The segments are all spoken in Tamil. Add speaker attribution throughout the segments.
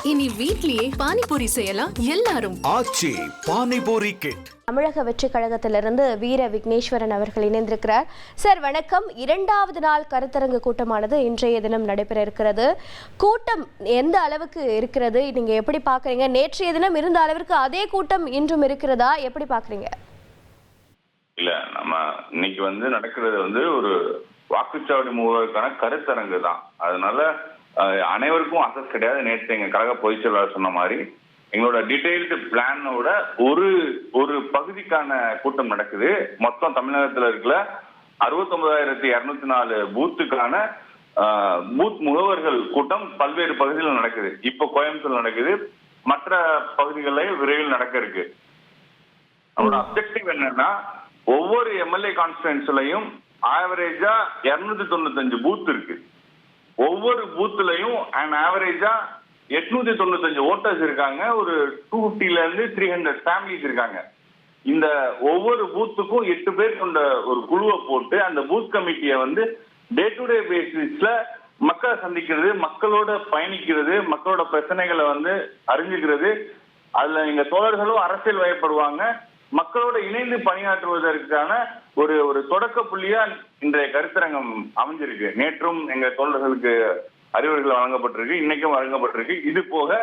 Speaker 1: இனி வீட்லயே பானிபூரி செய்யலாம் எல்லாரும்.
Speaker 2: ஆச்சி பானிபூரி கிட்.
Speaker 3: தமிழக வெற்றி கழகத்திலிருந்து வீர விக்னேஸ்வரன் அவர்கள் இணைந்திருக்கிறார். சார் வணக்கம். இரண்டாவது நாள் கருத்தரங்கு கூட்டமானது இன்றைய தினம் நடைபெற இருக்கிறது. கூட்டம் எந்த அளவுக்கு இருக்கிறது, நீங்க எப்படி பாக்குறீங்க? நேற்றைய தினம் இருந்த அளவிற்கு அதே கூட்டம் இன்றும் இருக்கிறதா, எப்படி பாக்குறீங்க?
Speaker 4: இல்ல, நம்ம இன்னைக்கு நடக்கிறது ஒரு வாக்குச்சாவடி மூவதற்கான கருத்தரங்கு தான். அதனால அனைவருக்கும் அசஸ் கிடையாது. நேற்று எங்க கழக பொதுச் செயலாளர் சொன்ன மாதிரி எங்களோட டீடைல்டு பிளானோட ஒரு பகுதிக்கான கூட்டம் நடக்குது. மொத்தம் தமிழகத்துல இருக்கிற 69,204 பூத்துக்கான பூத் முகவர்கள் கூட்டம் பல்வேறு பகுதிகளில் நடக்குது. இப்ப கோயம்புத்தூர் நடக்குது, மற்ற பகுதிகளில் விரைவில் நடக்க இருக்கு. அவரோட அப்ஜெக்டிவ் என்னன்னா, ஒவ்வொரு எம்எல்ஏ கான்ஸ்டிட்யூன்சிலையும் ஆவரேஜா 295 பூத் இருக்கு. ஒவ்வொரு பூத்துலயும் ஆவரேஜா 895 ஓட்டர்ஸ் இருக்காங்க. ஒரு 250ல இருந்து 300 ஃபேமிலிஸ் இருக்காங்க. இந்த ஒவ்வொரு பூத்துக்கும் 8 பேர் கொண்ட ஒரு குழுவை போட்டு அந்த பூத் கமிட்டியை டே டு டே பேசிஸ்ல மக்களை சந்திக்கிறது, மக்களோட பயணிக்கிறது, மக்களோட பிரச்சனைகளை அறிஞ்சுக்கிறது. அதுல எங்க தோழர்களும் அரசியல் வயப்படுவாங்க. மக்களோட இணைந்து பணியாற்றுவதற்கான ஒரு தொடக்க புள்ளியா இன்றைய கருத்தரங்கம் அமைஞ்சிருக்கு. நேற்றும் எங்க தோழர்களுக்கு அறிவுரைகள் வழங்கப்பட்டிருக்கு, இன்னைக்கும் வழங்கப்பட்டிருக்கு. இது போக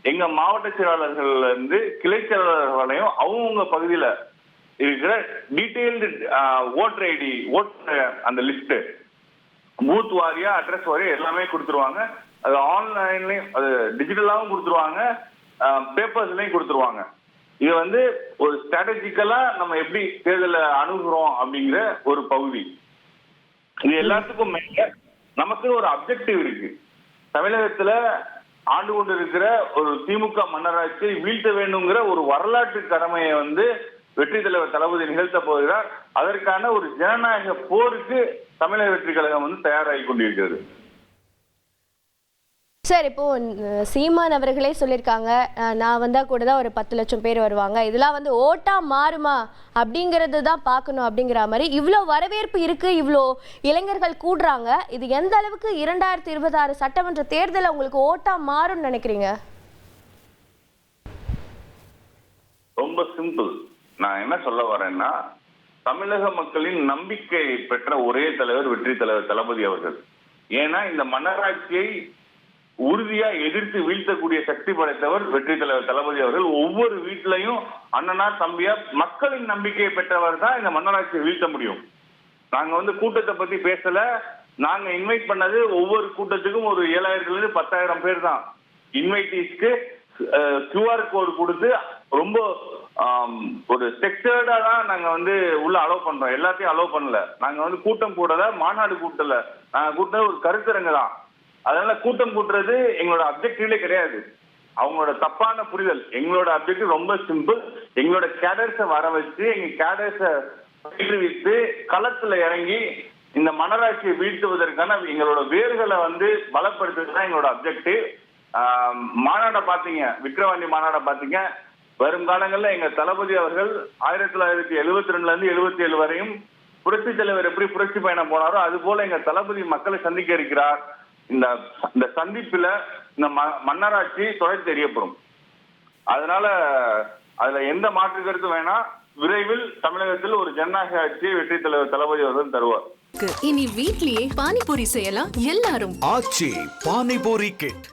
Speaker 4: எங்க மாவட்ட செயலாளர்கள்ல இருந்து கிளை செயலாளர்களையும் அவங்க பகுதியில இருக்கிற டீடைல்டு ஓட்டர் ஐடி அந்த லிஸ்ட் பூத் வாரியா அட்ரஸ் வாரியா எல்லாமே கொடுத்துருவாங்க. அது ஆன்லைன்லயும் அது டிஜிட்டலாவும் கொடுத்துருவாங்க, பேப்பர்ஸ்லயும் கொடுத்துருவாங்க. இது ஒரு ஸ்ட்ராட்டஜிக்கலா நம்ம எப்படி தேர்தலை அணுகுறோம் அப்படிங்கிற ஒரு பகுதி. இது எல்லாத்துக்கும் மேல நமக்கு ஒரு அப்ஜெக்டிவ் இருக்கு. தமிழகத்துல ஆண்டு கொண்டு இருக்கிற ஒரு திமுக மன்னராட்சியை வீழ்த்த வேண்டுங்கிற ஒரு வரலாற்று கடமையை வெற்றி தலைவர் தளபதி நிகழ்த்த போகிறார். அதற்கான ஒரு ஜனநாயக போருக்கு தமிழக வெற்றி கழகம் தயாராகி கொண்டிருக்கிறது.
Speaker 3: சார், இப்போ சீமான் அவர்களே சொல்லியிருக்காங்க, நான் வந்தா கூட தான் ஒரு 10 லட்சம் பேர் வருவாங்க, இதெல்லாம் ஓட்டா மாறுமா அப்படிங்கிறது தான் பார்க்கணும் அப்படிங்கிற மாதிரி இவ்வளோ வரவேற்பு இருக்கு, இவ்வளோ இளைஞர்கள் கூடுறாங்க. இது எந்த அளவுக்கு 2026 சட்டமன்ற தேர்தலில் உங்களுக்கு ஓட்டா மாறும்னு நினைக்கிறீங்க?
Speaker 4: ரொம்ப சிம்பிள். நான் என்ன சொல்ல வரேன்னா, தமிழக மக்களின் நம்பிக்கை பெற்ற ஒரே தலைவர் வெற்றி தலைவர் தளபதி அவர்கள். ஏன்னா இந்த மன்னராட்சியை உறுதியா எதிர்த்து வீழ்த்தக்கூடிய சக்தி படைத்தவர் வெற்றி தலைவர் தளபதி அவர்கள். ஒவ்வொரு வீட்டிலையும் அண்ணனா தம்பியா மக்களின் நம்பிக்கையை பெற்றவர் தான் இந்த மன்னராட்சியை வீழ்த்த முடியும். நாங்க கூட்டத்தை பத்தி பேசல. நாங்க இன்வைட் பண்ணது ஒவ்வொரு கூட்டத்துக்கும் ஒரு 7,000 இருந்து 10,000 பேர் தான். இன்வைட்டீஸ்க்கு QR கோடு கொடுத்து ரொம்ப ஒரு செக்டர்டா தான் நாங்க உள்ள அலோவ் பண்றோம். எல்லாத்தையும் அலோவ் பண்ணல. நாங்க கூட்டம் கூடல, மாநாடு கூட்டல, நாங்க கூட்ட ஒரு கருத்தரங்கு தான். அதனால கூட்டம் கூட்டுறது எங்களோட அப்ஜெக்டிவ்லே கிடையாது. அவங்களோட தப்பான புரிதல். எங்களோட அப்ஜெக்டிவ் ரொம்ப சிம்பிள். எங்களோட கேடர்ஸை வர வச்சு, எங்க கேடர்ஸை பயிற்றுவித்து களத்துல இறங்கி இந்த மன்னராட்சியை வீழ்த்துவதற்கான எங்களோட வேர்களை பலப்படுத்துறது தான் எங்களோட அப்ஜெக்டிவ். மாநாட பாத்தீங்க, விக்கிரவாண்டி மாநாட பாத்தீங்க. வரும் காலங்கள்ல எங்க தளபதி அவர்கள் 1972ல இருந்து 77 வரையும் புரட்சி தலைவர் எப்படி புரட்சி பயணம் போனாரோ அது போல எங்க தளபதி மக்களை சந்திக்க இருக்கிறார். இந்த சந்திப்புல இந்த மன்னராட்சி தொடர்ச்சி தெரியப்படும். அதனால அதுல எந்த மாற்று கருத்து வேணா, விரைவில் தமிழகத்தில் ஒரு ஜனநாயக ஆட்சியை வெற்றி தலைவர் தளபதி அவர்கள் தருவார்.
Speaker 1: இனி வீட்லயே பானிபூரி செய்யலாம் எல்லாரும்.
Speaker 2: ஆச்சி பானிபூரி கிட்.